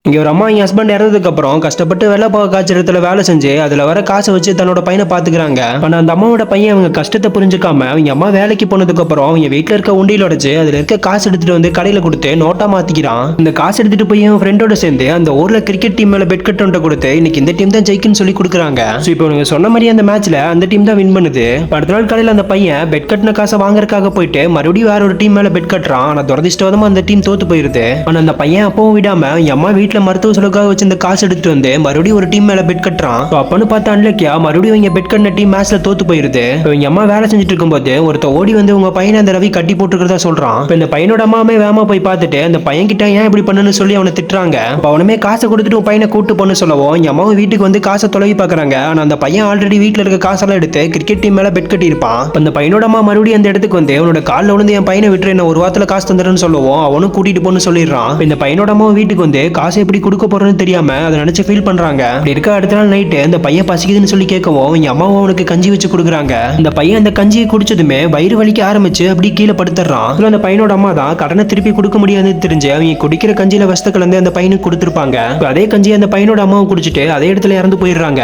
இங்க ஒரு அம்மா என் ஹஸ்பண்ட் இறந்ததுக்கு அப்புறம் கஷ்டப்பட்டு வேலை காய்ச்ச இடத்துல வேலை செஞ்சு அதுல வர காசை வச்சு தன்னோட பையனை பாத்துக்கிறாங்க. ஆனா அந்த அம்மாவோட பையன் அவங்க கஷ்டத்தை புரிஞ்சுக்காம அவங்க அம்மா வேலைக்கு போனதுக்கு அப்புறம் அவங்க வீட்டுல இருக்க உண்டியில் உடைச்சு அதுல இருக்க காசு எடுத்துட்டு வந்து கடையில கொடுத்து நோட்டா மாத்திக்கிறான். இந்த காசு எடுத்துட்டு போய் என் ஃப்ரெண்டோட சேர்ந்து அந்த ஊர்ல கிரிக்கெட் டீம் மேல பெட் கட்டு கொடுத்து இன்னைக்கு இந்த டீம் தான் ஜெயிக்குன்னு சொல்லி கொடுக்குறாங்க. இப்போ நீங்க சொன்ன மாதிரி அந்த மேட்ச்ல அந்த டீம் தான் வின் பண்ணுது. அடுத்த நாள் காலையில அந்த பையன் பெட் கட்டின காசை வாங்குறதுக்காக போயிட்டு மறுபடியும் வேற ஒரு டீம் மேல பெட் கட்டுறான். ஆனா துரதிஷ்டவதமா அந்த டீம் தோத்து போயிருது. ஆனா அந்த பையன் அப்பவும் விடாம என் அம்மா வீட்டுல மருத்துவ செலவுக்காக வச்சு இந்த காசு எடுத்துட்டு வந்து மறுபடியும் ஒரு டீம் மேல பெட் கட்டுறான். அப்பன்னு பார்த்தா அன்லக்கியா மறுபடியும் இங்க பெட் கட்டின டீம் மேட்ச்ல தோத்து போயிருது. இவங்க அம்மா வேலை செஞ்சுட்டு இருக்கும்போது ஒருத்த ஓடி வந்து உங்க பையனை அந்த ரவி கட்டி போட்டுக்கிறதா சொல்றான். இந்த பையனோட அம்மாவே வேகமா போய் பார்த்துட்டு அந்த பையன் கிட்ட ஏன் இப்படி பண்ணுன்னு சொல்லி அவனை திட்டுறாங்க. அவனுமே காசை கொடுத்துட்டு உன் பையனை கூட்டு பண்ணு சொல்லவும் என் அம்மாவும் வீட்டுக்கு வந்து காசை தொலைவி பாக்குறாங்க. ஆனா அந்த பையன் ஆல்ரெடி வீட்டுல இருக்க காசெல்லாம் எடுத்து கிரிக்கெட் டீம் மேல பெட் கட்டி இருப்பான். அந்த பையனோட அம்மா மறுபடியும் அந்த இடத்துக்கு வந்து உன்னோட காலில் விழுந்து என் பையனை விட்டுரு என்ன ஒரு வாரத்துல காசு தந்துடுன்னு சொல்லுவோம். அவனும் கூட்டிட்டு போன்னு சொல்லிடுறான். இந்த பையனோட அம்மா வீட்டுக்கு வந்து காசு எப்படி கொடுக்க போறேன்னு தெரியாம அதை நினைச்சு ஃபீல் பண்றாங்க. அப்படி இருக்க அடுத்த நாள் நைட்டு அந்த பையன் பசிக்குதுன்னு சொல்லி கேட்கவும் எங்க அம்மாவும் அவனுக்கு கஞ்சி வச்சு கொடுக்குறாங்க. இந்த பையன் அந்த கஞ்சியை குடிச்சதுமே வயிறு வலிக்க ஆரம்பிச்சு அப்படி கீழே படுத்துறான். அந்த பையனோட அம்மா தான் கடனை திருப்பி கொடுக்க முடியாதுன்னு தெரிஞ்சு அவங்க குடிக்கிற கஞ்சியில விஷத்தை கலந்து அந்த பையனுக்கு கொடுத்துருப்பாங்க. அதே கஞ்சி அந்த பையனோட அம்மாவும் குடிச்சிட்டு அதே இடத்துல இறந்து போயிடுறாங்க.